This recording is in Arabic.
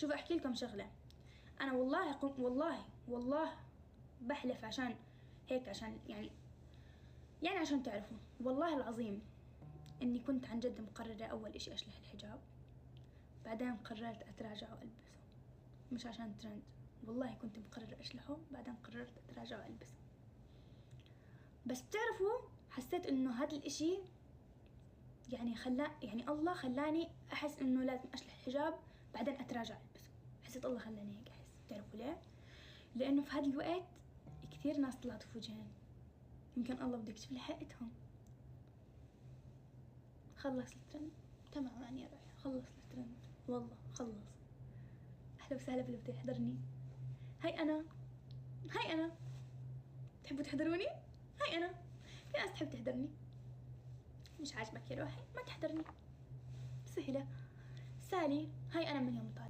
شوفوا احكي لكم شغله. انا والله بحلف عشان هيك، عشان يعني عشان تعرفوا والله العظيم اني كنت عن جد مقررة اول اشي اشلح الحجاب، بعدين قررت اتراجع والبسه، مش عشان ترند. والله كنت مقررة اشلحه، بعدين قررت اتراجع والبسه. بس بتعرفوا حسيت انه هذا الاشي يعني الله خلاني احس انه لازم اشلح الحجاب بعدين اتراجع البسه. حسيت الله خلاني هيك احس. بتعرفوا ليه؟ لانه في هذا الوقت كثير ناس طلعت في وجهين، يمكن الله بده يكشف لي حقيقتهم. خلص الترند تماما يا رايح، خلص الترند والله خلص. اهلا وسهلا باللي بده يحضرني. هاي انا تحبوا تحضروني؟ هاي انا. في ناس تحب تحضرني، مش عاجبك يا روحي ما تحضرني، سهلة. سالي هاي انا من يوم طالع.